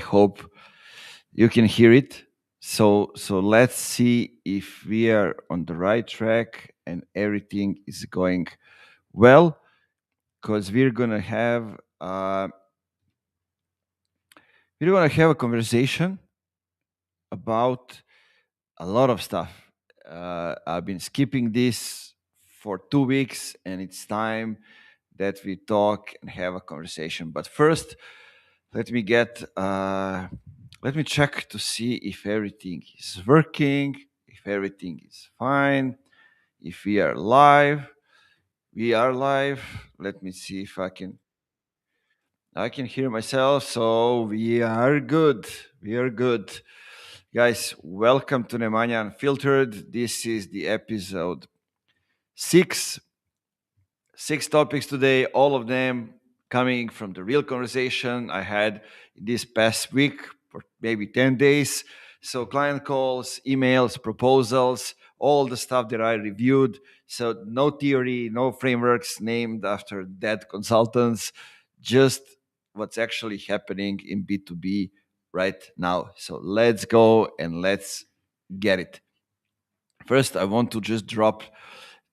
hope you can hear it. So let's see if we are on the right track and everything is going well, because we're gonna have a conversation about a lot of stuff. I've been skipping this for 2 weeks, and it's time that we talk and have a conversation. But first, let me get let me check to see if everything is working, if everything is fine, if we are live. We are live. Let me see if I can hear myself. So we are good. We are good. Guys, welcome to Nemanja Unfiltered. This is the episode 6. 6 topics today, all of them coming from the real conversation I had this past week for maybe 10 days. So, client calls, emails, proposals, all the stuff that I reviewed. So, no theory, no frameworks named after dead consultants, just what's actually happening in B2B right now. So, let's go and let's get it. First, I want to just drop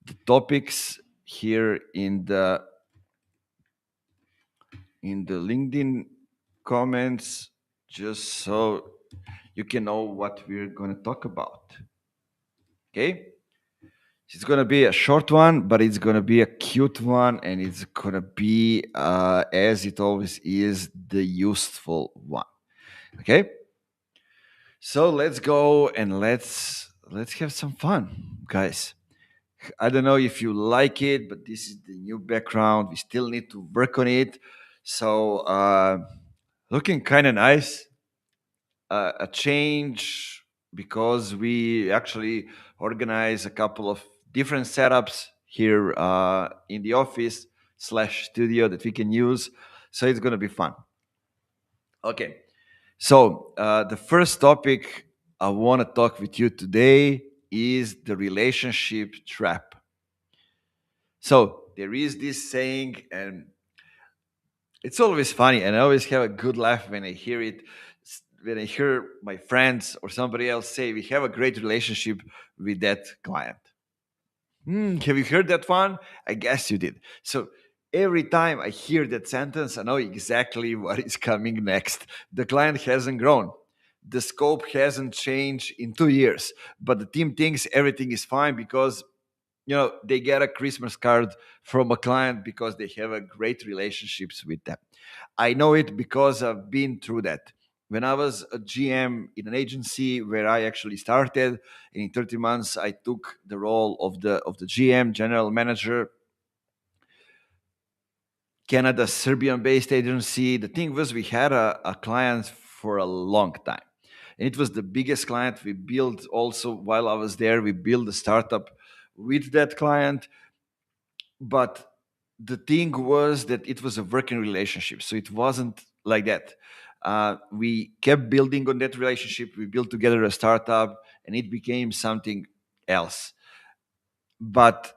the topics here in the LinkedIn comments, just so you can know what we're going to talk about. Okay? It's going to be a short one, but it's going to be a cute one, and it's going to be, as it always is, the useful one. Okay? So let's go and let's have some fun, guys. I don't know if you like it, but this is the new background. We still need to work on it. So, looking kind of nice. A change because we actually organize a couple of different setups here in the office slash studio that we can use. So it's going to be fun. Okay. So the first topic I want to talk with you today is the relationship trap. So there is this saying, and it's always funny, and I always have a good laugh when I hear it. When I hear my friends or somebody else say, "We have a great relationship with that client." Have you heard that one? I guess you did. So every time I hear that sentence, I know exactly what is coming next. The client hasn't grown. The scope hasn't changed in 2 years, but the team thinks everything is fine because they get a Christmas card from a client because they have a great relationships with them. I know it because I've been through that. When I was a GM in an agency where I actually started, and in 30 months I took the role of the GM, general manager, Canada, Serbian-based agency. The thing was, we had a client for a long time, and it was the biggest client we built. Also, while I was there, we built a startup with that client. But the thing was that it was a working relationship, so it wasn't like that. We kept building on that relationship. We built together a startup, and it became something else. But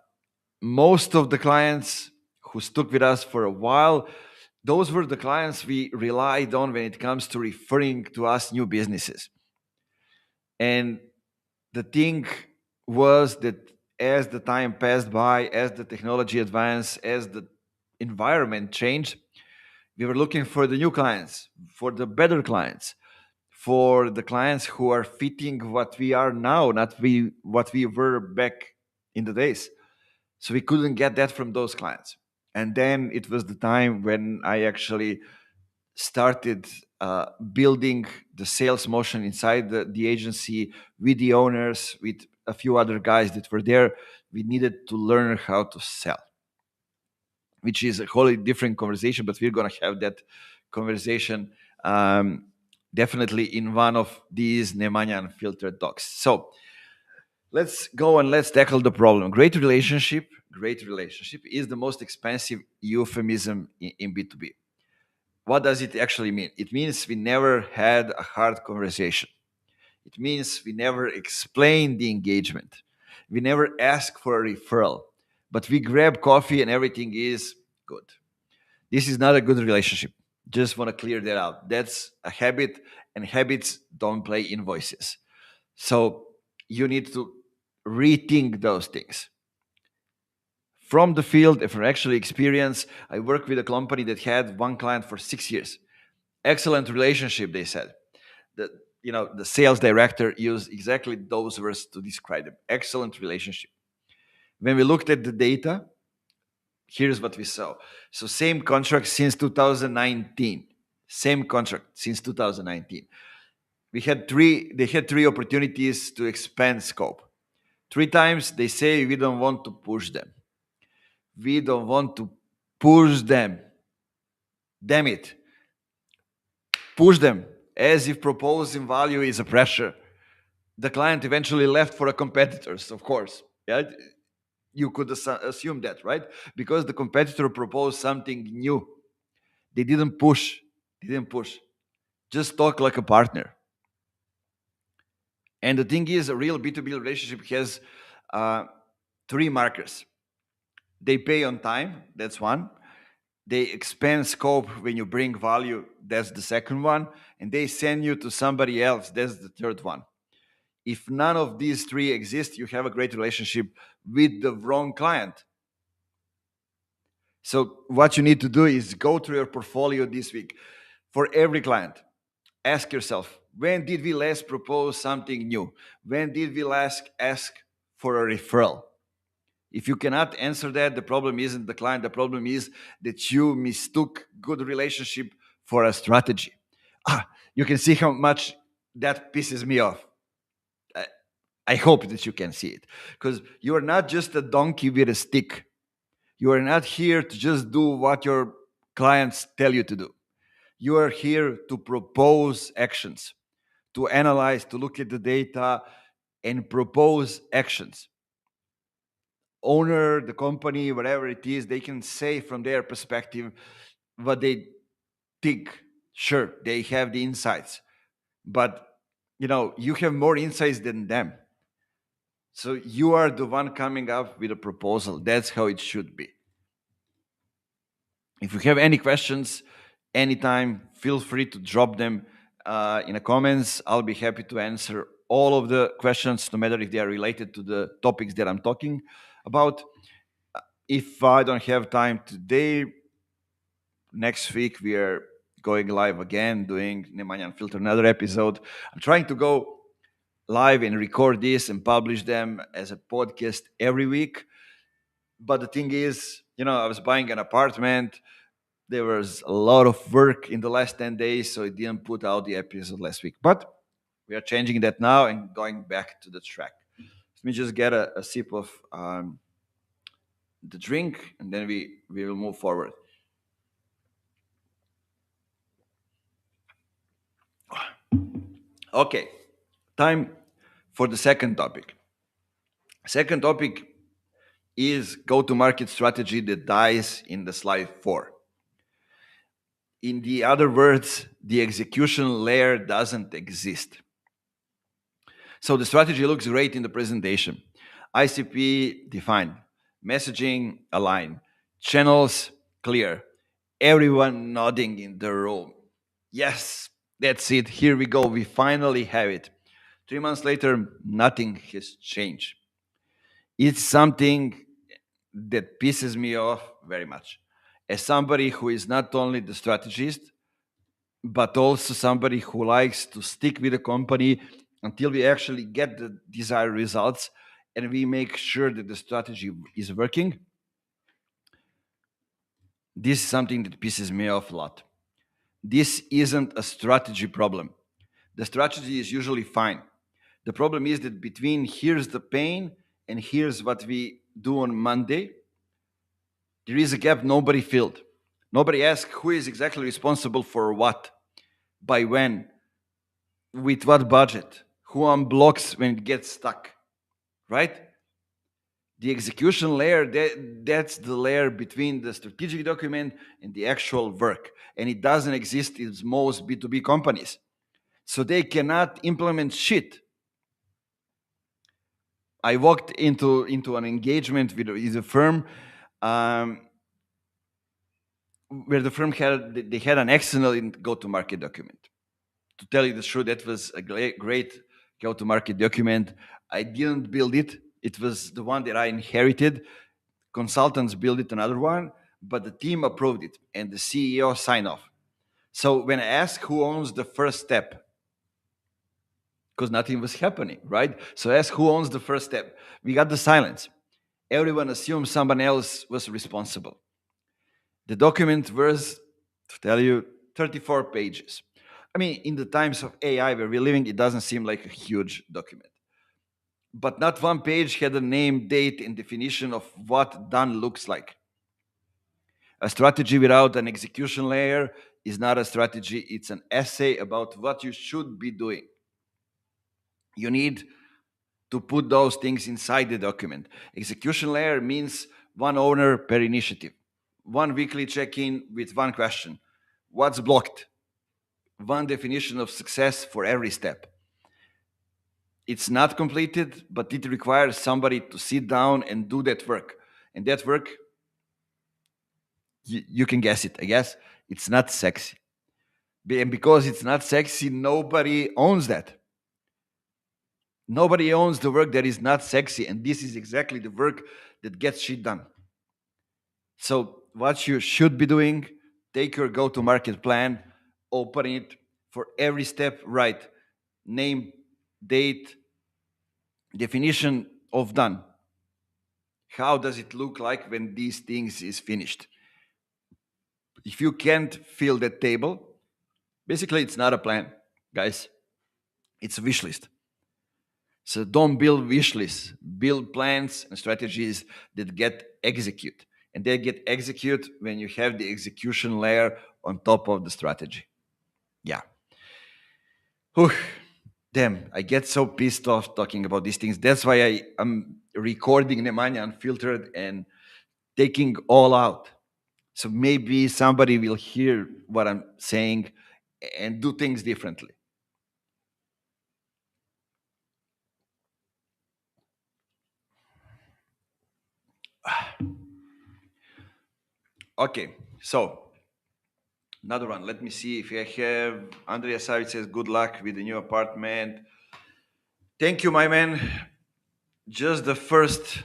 most of the clients who stuck with us for a while, those were the clients we relied on when it comes to referring to us new businesses. And the thing was that as the time passed by, as the technology advanced, as the environment changed, we were looking for the new clients, for the better clients, for the clients who are fitting what we are now, not what we were back in the days. So we couldn't get that from those clients. And then it was the time when I actually started building the sales motion inside the agency with the owners, with a few other guys that were there. We needed to learn how to sell, which is a wholly different conversation, but we're going to have that conversation definitely in one of these Nemanja Unfiltered talks. So let's go and let's tackle the problem. Great relationship is the most expensive euphemism in B2B. What does it actually mean? It means we never had a hard conversation. It means we never explained the engagement. We never asked for a referral, but we grab coffee and everything is good. This is not a good relationship. Just want to clear that out. That's a habit, and habits don't play invoices. So you need to rethink those things. From the field, if from actually experience, I worked with a company that had one client for 6 years. Excellent relationship, they said. The, the sales director used exactly those words to describe them. Excellent relationship. When we looked at the data, here's what we saw. So same contract since 2019. Same contract since 2019. They had three opportunities to expand scope. Three times they say we don't want to push them. We don't want to push them. Damn it. Push them as if proposing value is a pressure. The client eventually left for a competitors, of course. Yeah, you could assume that, right? Because the competitor proposed something new. They didn't push. They didn't push. Just talk like a partner. And the thing is, a real B2B relationship has uh, three markers. They pay on time, that's one. They expand scope when you bring value, that's the second one. And they send you to somebody else, that's the third one. If none of these three exist, you have a great relationship with the wrong client. So, what you need to do is go through your portfolio this week for every client. Ask yourself, when did we last propose something new? When did we last ask for a referral? If you cannot answer that, the problem isn't the client. The problem is that you mistook good relationship for a strategy. You can see how much that pisses me off. I, I hope that you can see it, because you are not just a donkey with a stick. You are not here to just do what your clients tell you to do. You are here to propose actions, to analyze, to look at the data and propose actions. Owner, the company, whatever it is, they can say from their perspective what they think. Sure, they have the insights, but you have more insights than them. So you are the one coming up with a proposal. That's how it should be. If you have any questions, anytime, feel free to drop them in the comments. I'll be happy to answer all of the questions, no matter if they are related to the topics that I'm talking about. If I don't have time today, next week we are going live again, doing Nemanja Unfiltered, another episode. I'm trying to go live and record this and publish them as a podcast every week. But the thing is, I was buying an apartment. There was a lot of work in the last 10 days, so I didn't put out the episode last week. But we are changing that now and going back to the track. Let me just get a sip of the drink, and then we will move forward. Okay, time for the second topic. Second topic is go-to-market strategy that dies in the slide 4. In the other words, the execution layer doesn't exist. So the strategy looks great in the presentation. ICP defined, messaging aligned, channels clear, everyone nodding in the room. Yes, that's it. Here we go. We finally have it. 3 months later, nothing has changed. It's something that pisses me off very much. As somebody who is not only the strategist, but also somebody who likes to stick with the company until we actually get the desired results and we make sure that the strategy is working. This is something that pisses me off a lot. This isn't a strategy problem. The strategy is usually fine. The problem is that between here's the pain and here's what we do on Monday, there is a gap nobody filled. Nobody asked who is exactly responsible for what, by when, with what budget, who unblocks when it gets stuck, right? The execution layer, that's the layer between the strategic document and the actual work. And it doesn't exist in most B2B companies. So they cannot implement shit. I walked into an engagement with a firm. Um, where the firm had they had an excellent go-to-market document. To tell you the truth, that was a great go-to-market document. I didn't build it. It was the one that I inherited. Consultants built it, another one, but the team approved it and the CEO signed off. So when I asked who owns the first step, because nothing was happening, right? So I asked who owns the first step. We got the silence. Everyone assumed someone else was responsible. The document was, to tell you, 34 pages. I mean, in the times of AI where we're living, it doesn't seem like a huge document. But not one page had a name, date, and definition of what done looks like. A strategy without an execution layer is not a strategy, it's an essay about what you should be doing. You need to put those things inside the document. Execution layer means one owner per initiative, one weekly check in with one question: what's blocked? One definition of success for every step. It's not completed, but it requires somebody to sit down and do that work. And that work, you can guess it, I guess, it's not sexy. And because it's not sexy, nobody owns that. Nobody owns the work that is not sexy. And this is exactly the work that gets shit done. So, what you should be doing, take your go to market plan, open it for every step right. Name, date, definition of done. How does it look like when these things is finished? If you can't fill that table, basically it's not a plan, guys. It's a wish list. So don't build wish lists. Build plans and strategies that get execute. And they get execute when you have the execution layer on top of the strategy. Yeah. Whew. Damn, I get so pissed off talking about these things. That's why I am recording Nemanja Unfiltered and taking all out. So maybe somebody will hear what I'm saying and do things differently. Okay, so another one. Let me see if I have. Andrea Savic says, good luck with the new apartment. Thank you, my man. Just the first,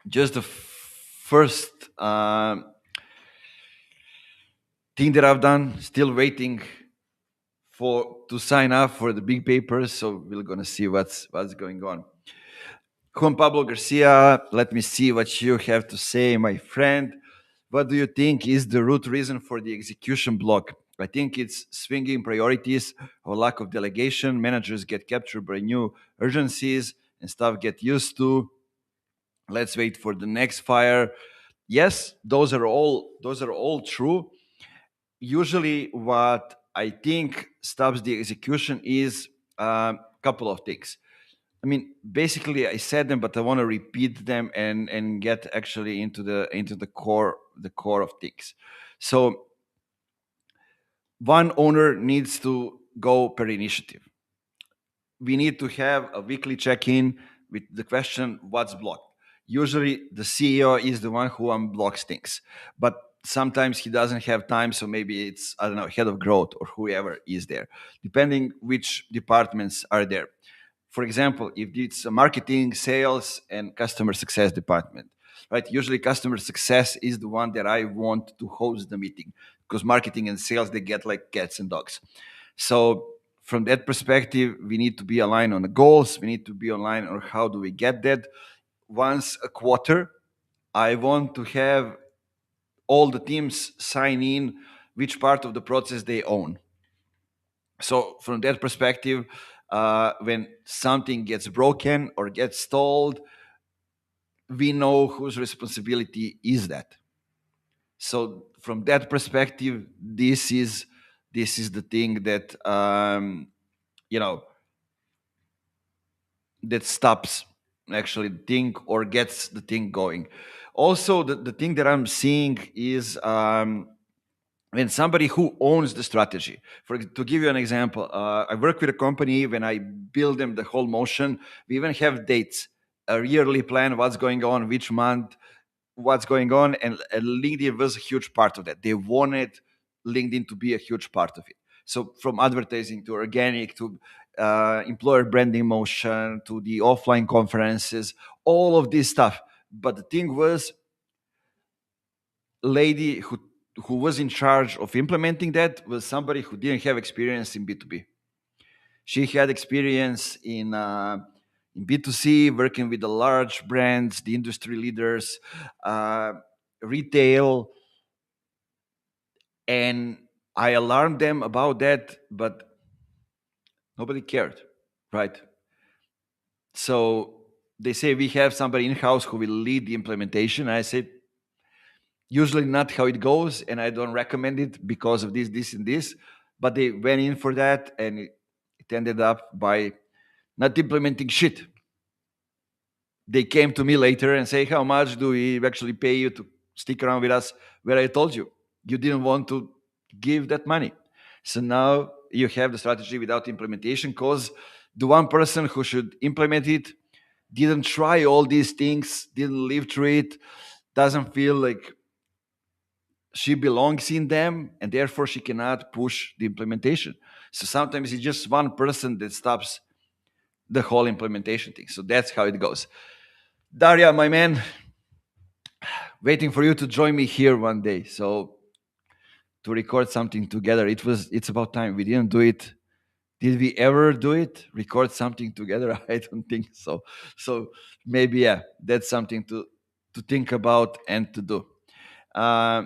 just the first thing that I've done. Still waiting for to sign up for the big papers. So we're gonna see what's going on. Juan Pablo Garcia, let me see what you have to say, my friend. What do you think is the root reason for the execution block? I think it's swinging priorities or lack of delegation. Managers get captured by new urgencies and stuff get used to. Let's wait for the next fire. Yes, those are all true. Usually, what I think stops the execution is a couple of things. I mean, basically, I said them, but I want to repeat them and get actually into the core of things. So, one owner needs to go per initiative. We need to have a weekly check-in with the question, what's blocked? Usually, the CEO is the one who unblocks things, but sometimes he doesn't have time, so maybe it's, I don't know, head of growth or whoever is there, depending which departments are there. For example, if it's a marketing, sales, and customer success department, right? Usually, customer success is the one that I want to host the meeting because marketing and sales they get like cats and dogs. So from that perspective, we need to be aligned on the goals. We need to be aligned on how do we get that. Once a quarter, I want to have all the teams sign in which part of the process they own. So from that perspective, when something gets broken or gets stalled, we know whose responsibility is that. So from that perspective, this is the thing that you know that stops actually the thing or gets the thing going. Also, the thing that I'm seeing is when somebody who owns the strategy. To give you an example, I work with a company. When I build them the whole motion, we even have dates, a yearly plan, what's going on, which month, what's going on, and LinkedIn was a huge part of that. They wanted LinkedIn to be a huge part of it. So from advertising to organic to employer branding motion to the offline conferences, all of this stuff. But the thing was, lady who was in charge of implementing that was somebody who didn't have experience in B2B. She had experience in B2C, working with the large brands, the industry leaders, uh, retail, and I alarmed them about that, but nobody cared, right? So they say we have somebody in house who will lead the implementation. I said, usually not how it goes, and I don't recommend it because of this, and this. But they went in for that, and it ended up by not implementing shit. They came to me later and say, how much do we actually pay you to stick around with us? Where I told you, you didn't want to give that money. So now you have the strategy without implementation because the one person who should implement it didn't try all these things, didn't live through it, doesn't feel like she belongs in them, and therefore she cannot push the implementation. So sometimes it's just one person that stops the whole implementation thing. So that's how it goes. Daria, my man, waiting for you to join me here one day. So to record something together, it's about time. We didn't do it. Did we ever do it? Record something together? I don't think so. So maybe yeah, that's something to think about and to do. Uh,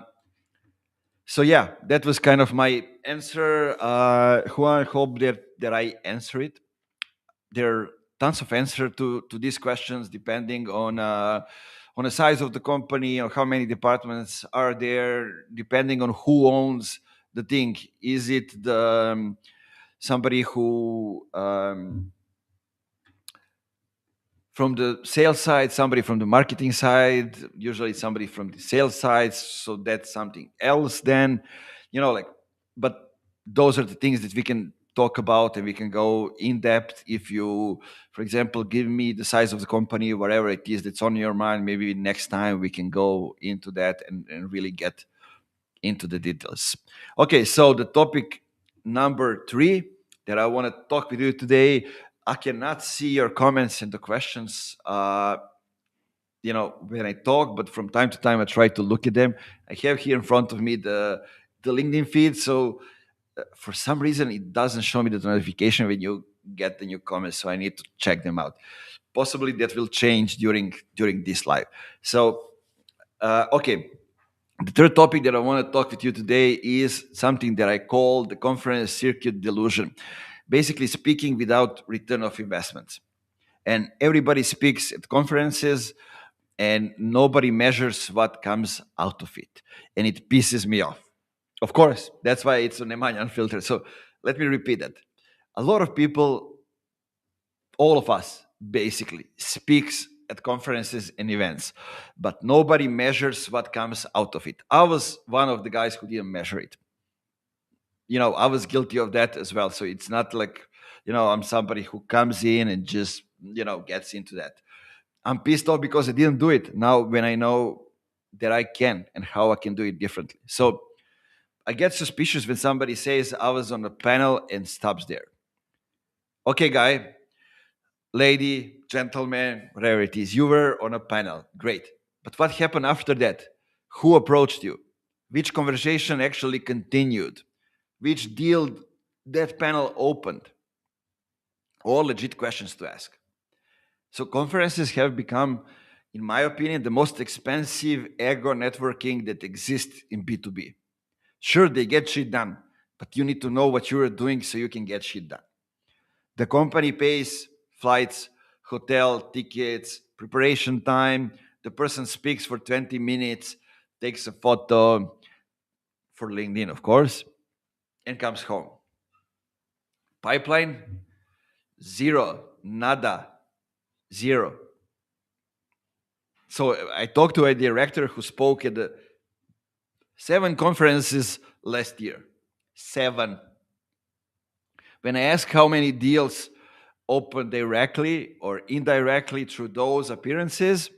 so yeah, that was kind of my answer. Juan, I hope that I answer it. There are tons of answer to these questions depending on the size of the company or how many departments are there, depending on who owns the thing. Is it the somebody who from the sales side, somebody from the marketing side, usually somebody from the sales side, so that's something else then, like, but those are the things that we can talk about and we can go in depth. If you, for example, give me the size of the company, whatever it is that's on your mind, maybe next time we can go into that and really get into the details. Okay, so the topic number 3 that I want to talk with you today, I cannot see your comments and the questions, when I talk, but from time to time I try to look at them. I have here in front of me the LinkedIn feed, so for some reason it doesn't show me the notification when you get the new comments, so I need to check them out. Possibly that will change during this live. So, okay. The third topic that I want to talk with you today is something that I call the conference circuit delusion. Basically speaking without return of investments. And everybody speaks at conferences and nobody measures what comes out of it. And it pisses me off. Of course, that's why it's on Nemanja Unfiltered. So let me repeat that. A lot of people, all of us basically, speaks at conferences and events, but nobody measures what comes out of it. I was one of the guys who didn't measure it. I was guilty of that as well. So it's not like, I'm somebody who comes in and just, gets into that. I'm pissed off because I didn't do it. Now, when I know that I can and how I can do it differently. So I get suspicious when somebody says I was on a panel and stops there. Okay, guy, lady, gentleman, whatever it is, you were on a panel. Great. But what happened after that? Who approached you? Which conversation actually continued? Which deal that panel opened? All legit questions to ask. So conferences have become, in my opinion, the most expensive ego networking that exists in B2B. Sure, they get shit done, but you need to know what you're doing so you can get shit done. The company pays flights, hotel, tickets, preparation time. The person speaks for 20 minutes, takes a photo for LinkedIn, of course, and comes home. Pipeline, zero, nada, zero. So I talked to a director who spoke at the 7 conferences last year. 7. When I ask how many deals open directly or indirectly through those appearances,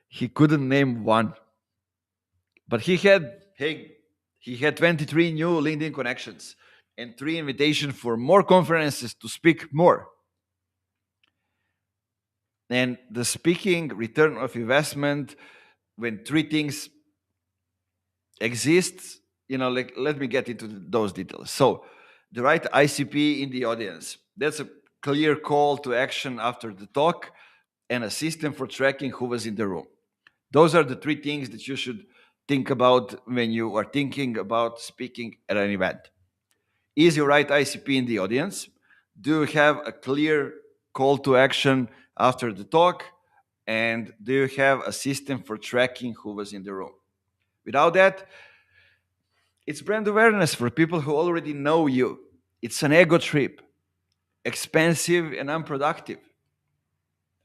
He couldn't name one, but he had 23 new LinkedIn connections and three invitations for more conferences to speak more. And the speaking return of investment, when three things exist, like, let me get into those details. So the right ICP in the audience, that's a clear call to action after the talk, and a system for tracking who was in the room. Those are the three things that you should think about when you are thinking about speaking at an event. Is your right ICP in the audience? Do you have a clear call to action after the talk? And do you have a system for tracking who was in the room? Without that, it's brand awareness for people who already know you. It's an ego trip, expensive and unproductive.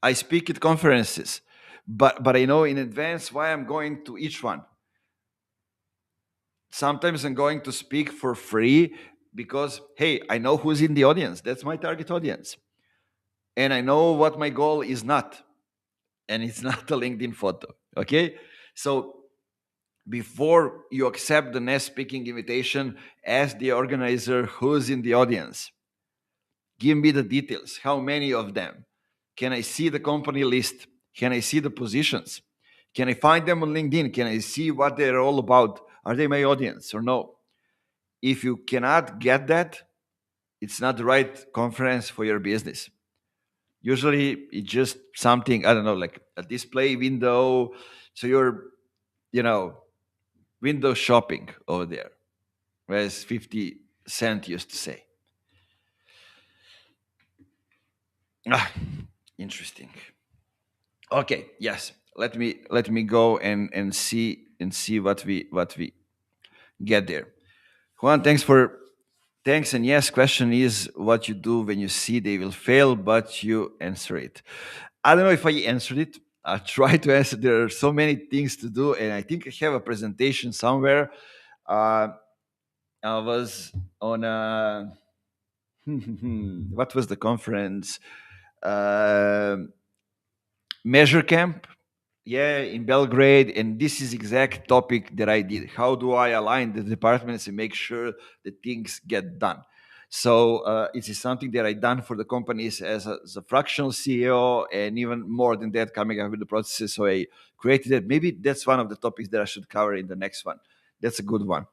I speak at conferences, but I know in advance why I'm going to each one. Sometimes I'm going to speak for free because, hey, I know who's in the audience. That's my target audience. And I know what my goal is not. And it's not a LinkedIn photo. Okay. So before you accept the next speaking invitation, ask the organizer who's in the audience. Give me the details. How many of them? Can I see the company list? Can I see the positions? Can I find them on LinkedIn? Can I see what they're all about? Are they my audience or no? If you cannot get that, it's not the right conference for your business. Usually it's just something, I don't know, like a display window. So you're, you know, window shopping over there, as 50 Cent used to say. Ah, interesting. Okay, yes. Let me go and see what we get there. Juan, thanks, and yes, question is what you do when you see they will fail, but you answer it. I don't know if I answered it. I try to answer. There are so many things to do, and I think I have a presentation somewhere. Uh, I was on a what was the conference? Um Measure Camp, yeah, in Belgrade, and this is exact topic that I did. How do I align the departments and make sure that things get done? So it is something that I done for the companies as a fractional CEO, and even more than that, coming up with the processes. So I created it. Maybe that's one of the topics that I should cover in the next one. That's a good one.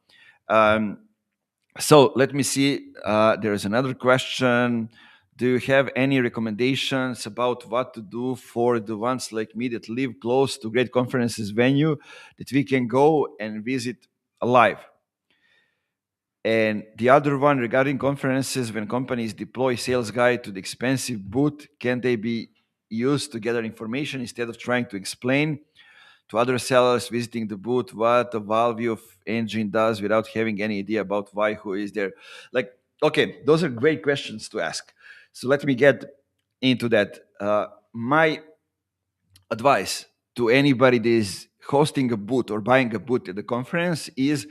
Um, so let me see. There is another question. Do you have any recommendations about what to do for the ones like me that live close to great conferences venue that we can go and visit live? And the other one regarding conferences, when companies deploy sales guy to the expensive booth, can they be used to gather information instead of trying to explain to other sellers visiting the booth what the value of engine does without having any idea about why, who is there? Like, okay, those are great questions to ask. So let me get into that. My advice to anybody that is hosting a booth or buying a booth at the conference is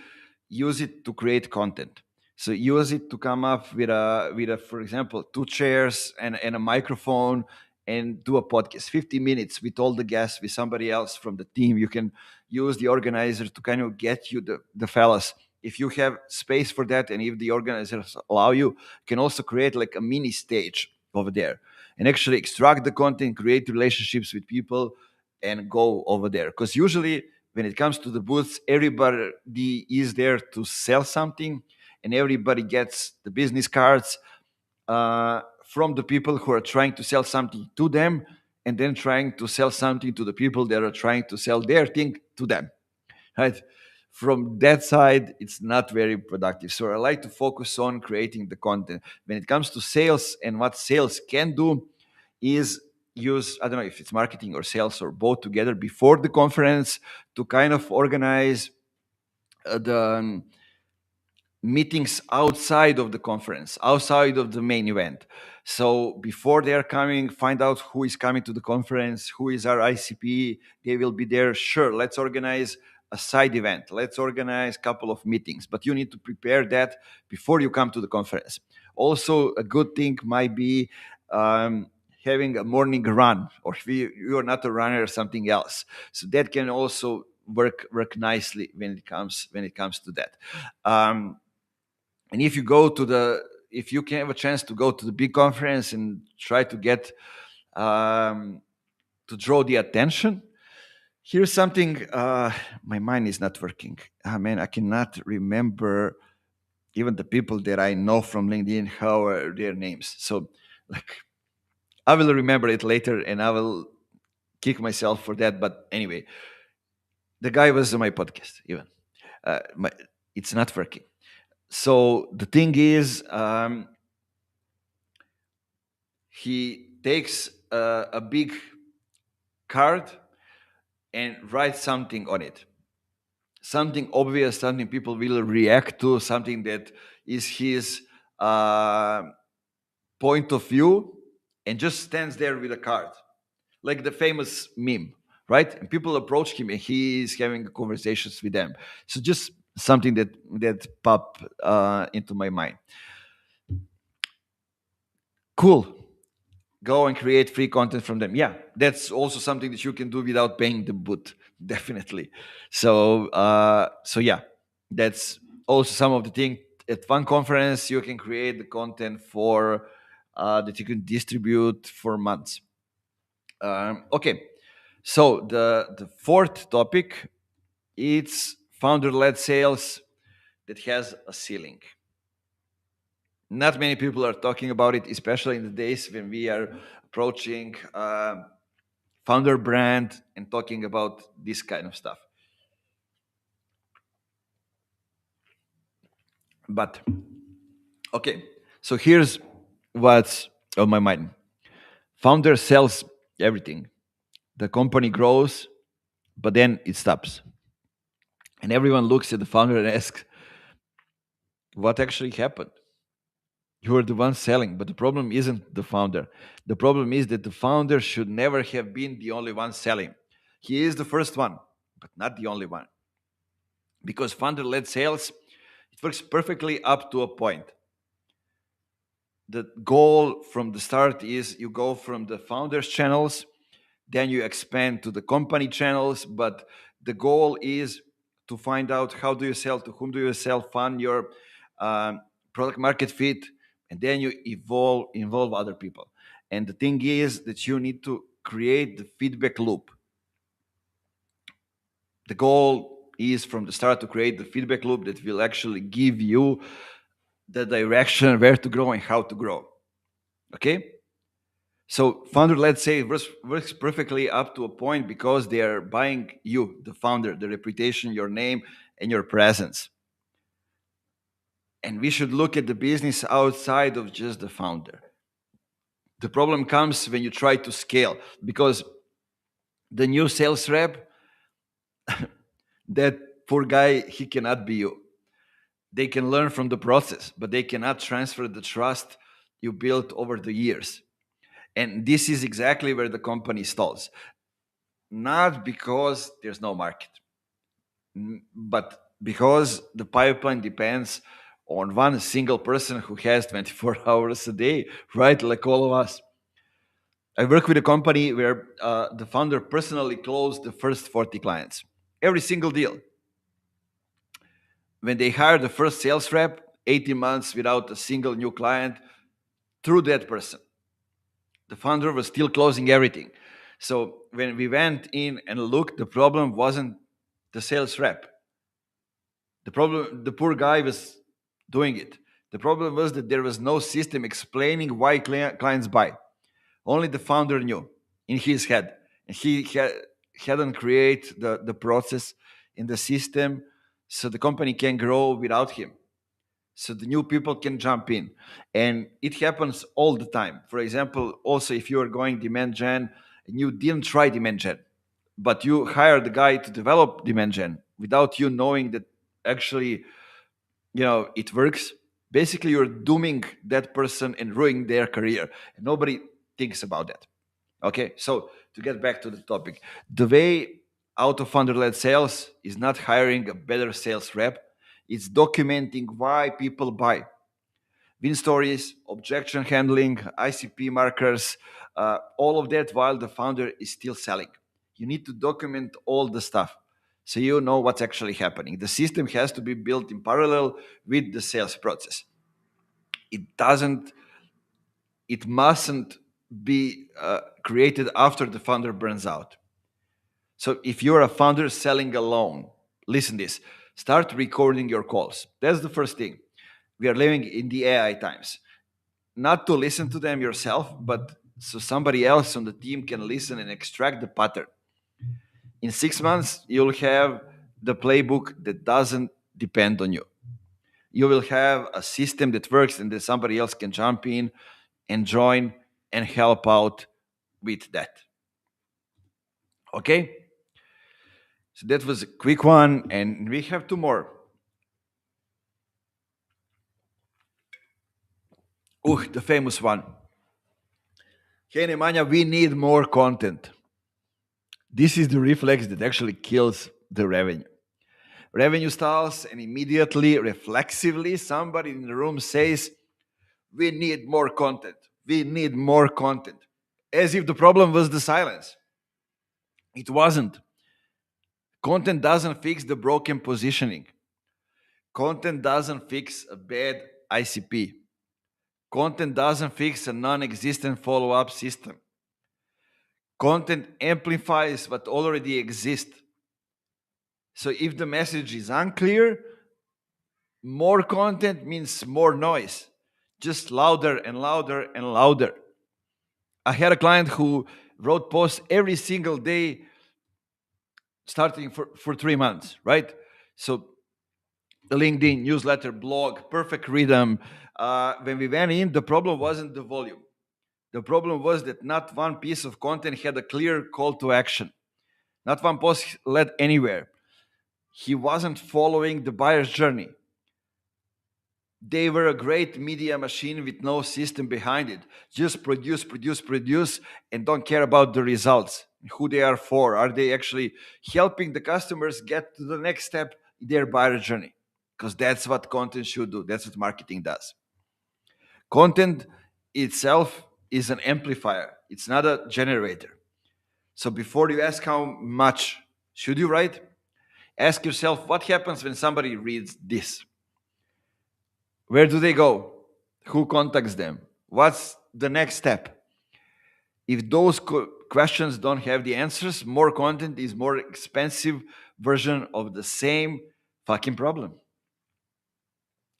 use it to create content. So use it to come up with a for example, two chairs and a microphone, and do a podcast, 50 minutes with all the guests, with somebody else from the team. You can use the organizer to kind of get you the fellas. If you have space for that, and if the organizers allow you, can also create like a mini stage over there and actually extract the content, create relationships with people, and go over there. Because usually, when it comes to the booths, everybody is there to sell something, and everybody gets the business cards from the people who are trying to sell something to them, and then trying to sell something to the people that are trying to sell their thing to them. Right? From that side, it's not very productive. So I like to focus on creating the content. When it comes to sales and what sales can do, is use, I don't know if it's marketing or sales or both together before the conference to kind of organize the meetings outside of the conference, outside of the main event. So before they're coming, find out who is coming to the conference, who is our ICP. They will be there. Sure, let's organize a side event. Let's organize a couple of meetings, but you need to prepare that before you come to the conference. Also, a good thing might be having a morning run, or if you are not a runner or something else. So that can also work nicely when it comes to that. Um, and if you can have a chance to go to the big conference and try to get um, to draw the attention, here's something. My mind is not working. Man, I cannot remember even the people that I know from LinkedIn, how are their names. So, like, I will remember it later, and I will kick myself for that. But anyway, the guy was on my podcast. Even it's not working. So the thing is, he takes a big card and writes something on it, something obvious, something people will react to, something that is his uh, point of view, and just stands there with a card, like the famous meme, right? And people approach him, and he is having conversations with them. So just something that popped into my mind. Cool. Go and create free content from them. Yeah, that's also something that you can do without paying the boot. Definitely. So yeah, that's also some of the thing. At one conference, you can create the content for that you can distribute for months. Okay, so the fourth topic, it's founder-led sales that has a ceiling. Not many people are talking about it, especially in the days when we are approaching founder brand and talking about this kind of stuff. But okay, so here's what's on my mind. Founder sells everything. The company grows, but then it stops. And everyone looks at the founder and asks, what actually happened? You are the one selling, but the problem isn't the founder. The problem is that the founder should never have been the only one selling. He is the first one, but not the only one. Because founder led sales, it works perfectly up to a point. The goal from the start is you go from the founders channels, then you expand to the company channels, but the goal is to find out how do you sell, to whom do you sell, find your product market fit, and then you involve other people. And the thing is that you need to create the feedback loop. The goal is from the start to create the feedback loop that will actually give you the direction where to grow and how to grow. Okay? So founder-led sales works perfectly up to a point because they are buying you, the founder, the reputation, your name, and your presence. And we should look at the business outside of just the founder. The problem comes when you try to scale, because the new sales rep, that poor guy, he cannot be you. They can learn from the process, but they cannot transfer the trust you built over the years. And this is exactly where the company stalls. Not because there's no market, but because the pipeline depends on one single person who has 24 hours a day, right? Like all of us. I work with a company where the founder personally closed the first 40 clients, every single deal. When they hired the first sales rep, 18 months without a single new client, through that person. The founder was still closing everything. So when we went in and looked, the problem wasn't the sales rep. The problem, the poor guy was doing it. The problem was that there was no system explaining why clients buy. Only the founder knew in his head. And hadn't created the process in the system so the company can grow without him. So the new people can jump in. And it happens all the time. For example, also if you are going demand gen and you didn't try demand gen, but you hired the guy to develop demand gen without you knowing that actually it works, basically you're dooming that person and ruining their career, and nobody thinks about that. Okay, so to get back to the topic, the way out of founder-led sales is not hiring a better sales rep, it's documenting why people buy. win stories, objection handling, ICP markers, all of that while the founder is still selling. You need to document all the stuff so you know what's actually happening. The system has to be built in parallel with the sales process. It doesn't, it mustn't be created after the founder burns out. So if you're a founder selling alone, listen this, start recording your calls. That's the first thing. We are living in the AI times. Not to listen to them yourself, but so somebody else on the team can listen and extract the pattern. In 6 months, you'll have the playbook that doesn't depend on you. You will have a system that works and that somebody else can jump in and join and help out with that. Okay? So that was a quick one, and we have two more. The famous one. Hey, Nemanja, we need more content. This is the reflex that actually kills the revenue. Revenue stalls, and immediately, reflexively, somebody in the room says, we need more content. We need more content. As if the problem was the silence. It wasn't. Content doesn't fix the broken positioning. Content doesn't fix a bad ICP. Content doesn't fix a non existent follow up system. Content amplifies what already exists. So if the message is unclear, more content means more noise, just louder and louder and louder. I had a client who wrote posts every single day starting for 3 months, right? So the LinkedIn, newsletter, blog, perfect rhythm. When we went in, the problem wasn't the volume. The problem was that not one piece of content had a clear call to action. Not one post led anywhere. He wasn't following the buyer's journey. They were a great media machine with no system behind it. Just produce, produce, produce, and don't care about the results, who they are for. Are they actually helping the customers get to the next step in their buyer journey? Because that's what content should do. That's what marketing does. Content itself is an amplifier. It's not a generator. So before you ask how much should you write, ask yourself what happens when somebody reads this. Where do they go? Who contacts them? What's the next step? If those questions don't have the answers, more content is more expensive version of the same fucking problem.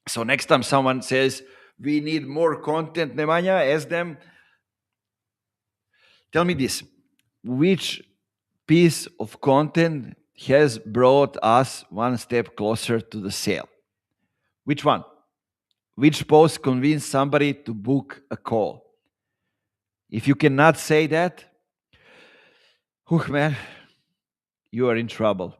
So next time someone says, we need more content, Nemanja, ask them, tell me this, which piece of content has brought us one step closer to the sale? Which one? Which post convinced somebody to book a call? If you cannot say that, man, you are in trouble.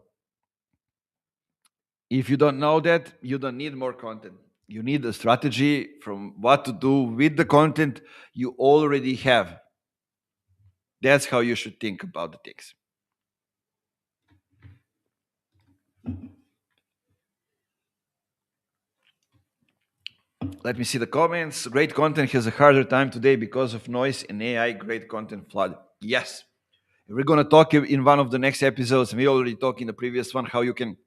If you don't know that, you don't need more content. You need a strategy from what to do with the content you already have. That's how you should think about the things. Let me see the comments. Great content has a harder time today because of noise and AI. Great content flood. Yes. We're going to talk in one of the next episodes. We already talked in the previous one how you can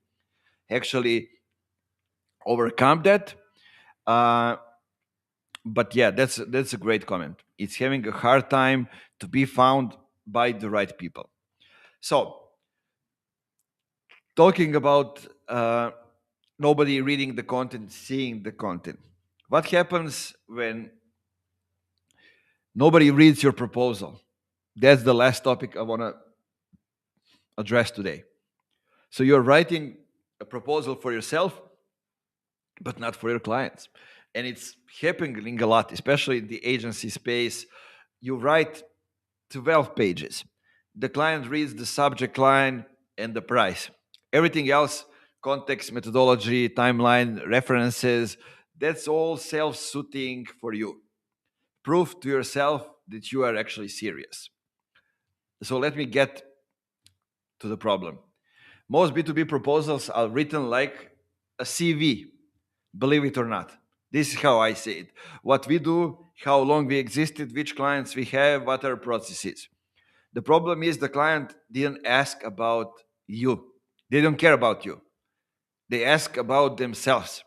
actually overcome that. But yeah, that's a great comment. It's having a hard time to be found by the right people. So, talking about nobody reading the content, seeing the content. What happens when nobody reads your proposal? That's the last topic I want to address today. So you're writing a proposal for yourself, but not for your clients. And it's happening a lot, especially in the agency space. You write 12 pages. The client reads the subject line and the price. Everything else, context, methodology, timeline, references, that's all self-suiting for you. Prove to yourself that you are actually serious. So let me get to the problem. Most B2B proposals are written like a CV, believe it or not. This is how I see it. What we do, how long we existed, which clients we have, what our process is. The problem is the client didn't ask about you. They don't care about you. They ask about themselves.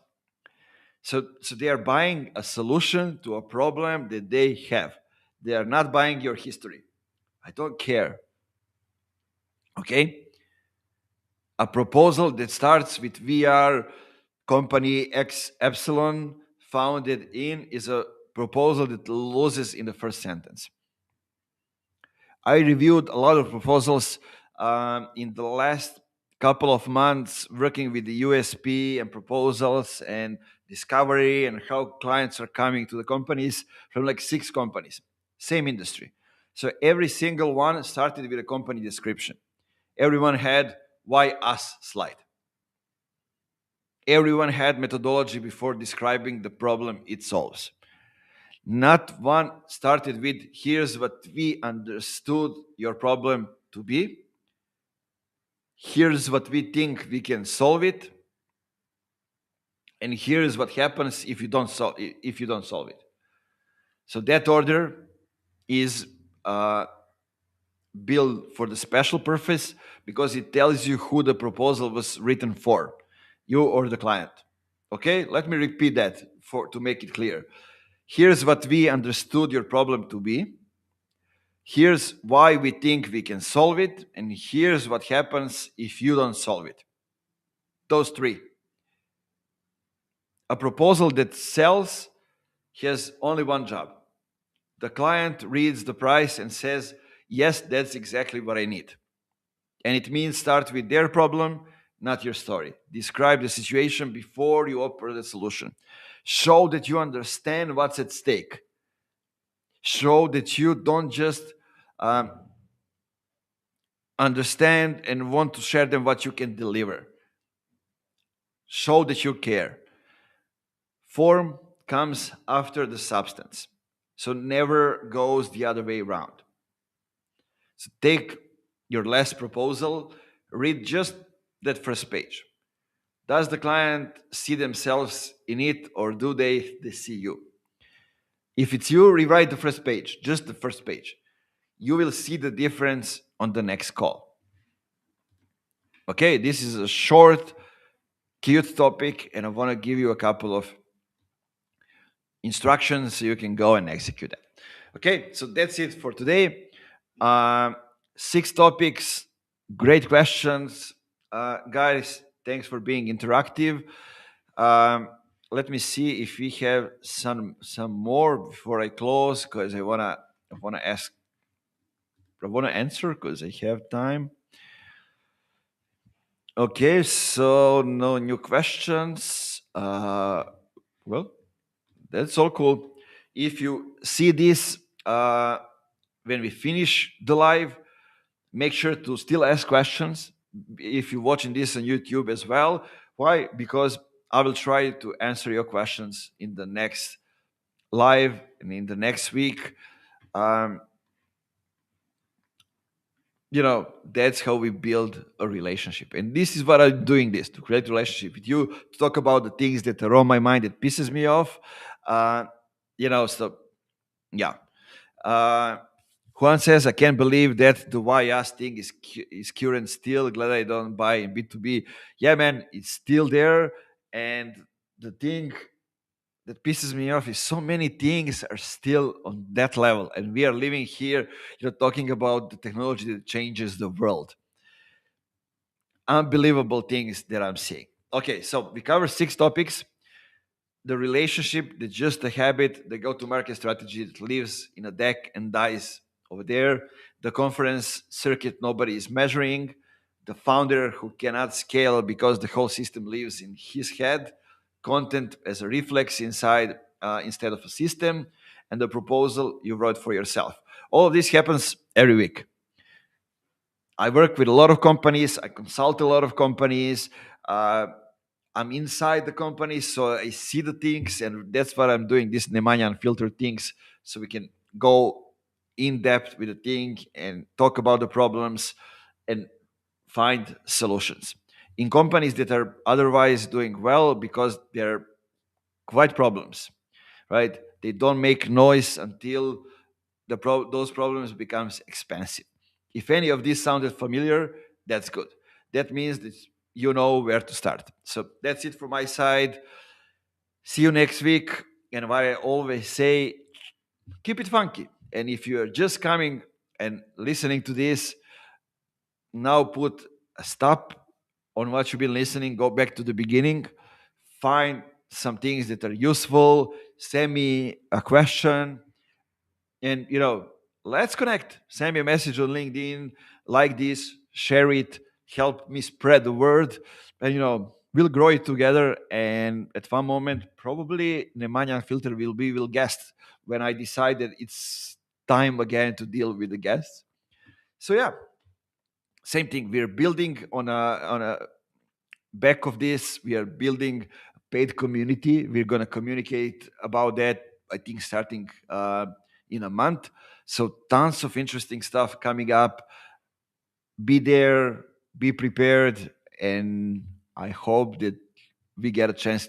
So they are buying a solution to a problem that they have. They are not buying your history. I don't care. Okay? A proposal that starts with VR company X epsilon founded in is a proposal that loses in the first sentence. I reviewed a lot of proposals in the last couple of months, working with the USP and proposals and discovery and how clients are coming to the companies from like 6 companies, same industry. So every single one started with a company description. Everyone had why us slide. Everyone had methodology before describing the problem it solves. Not one started with here's what we understood your problem to be. Here's what we think we can solve it. And here's what happens if you don't solve it. So that order is built for the special purpose because it tells you who the proposal was written for, you or the client. Okay, let me repeat that to make it clear. Here's what we understood your problem to be. Here's why we think we can solve it, and here's what happens if you don't solve it. Those 3. A proposal that sells has only one job. The client reads the price and says, yes, that's exactly what I need. And it means start with their problem, not your story. Describe the situation before you offer the solution. Show that you understand what's at stake. Show that you don't just um, understand and want to share them what you can deliver. Show that you care. Form comes after the substance, so never goes the other way around. So take your last proposal, read just that first page. Does the client see themselves in it, or do they see you? If it's you, rewrite the first page, just the first page. You will see the difference on the next call. Okay, this is a short, cute topic, and I want to give you a couple of instructions so you can go and execute that. Okay, so that's it for today. 6 topics, great questions. Guys, thanks for being interactive. Let me see if we have some more before I close, because I wanna answer because I have time. Okay, so no new questions. Well, that's all cool. If you see this when we finish the live, make sure to still ask questions. If you're watching this on YouTube as well, why? Because I will try to answer your questions in the next live and in the next week. Um, that's how we build a relationship, and this is what I'm doing, this to create a relationship with you, to talk about the things that are on my mind that pisses me off. So yeah. uh, Juan says, I can't believe that the why us thing is current still. Glad I don't buy in B2B. Yeah, man, it's still there. And the thing that pisses me off is so many things are still on that level. And we are living here, talking about the technology that changes the world. Unbelievable things that I'm seeing. Okay, so we cover 6 topics. The relationship, the just a habit, the go-to-market strategy that lives in a deck and dies over there, the conference circuit nobody is measuring, the founder who cannot scale because the whole system lives in his head, content as a reflex inside instead of a system, and the proposal you wrote for yourself. All of this happens every week. I work with a lot of companies. I consult a lot of companies. I'm inside the company, so I see the things, and that's what I'm doing, this Nemanja Unfiltered things, so we can go in depth with the thing and talk about the problems and find solutions. In companies that are otherwise doing well because they're quite problems, right? They don't make noise until those problems becomes expensive. If any of this sounded familiar, that's good. That means that you know where to start. So that's it from my side. See you next week. And what I always say, keep it funky. And if you're just coming and listening to this, now put a stop on what you've been listening, go back to the beginning, find some things that are useful, send me a question, and let's connect. Send me a message on LinkedIn, like this, share it, help me spread the word, and we'll grow it together. And at one moment, probably Nemanja Unfiltered will guest when I decide that it's time again to deal with the guests. So yeah, same thing. We're building on a back of this. We are building a paid community. We're gonna communicate about that. I think starting in a month. So tons of interesting stuff coming up. Be there, be prepared, and I hope that we get a chance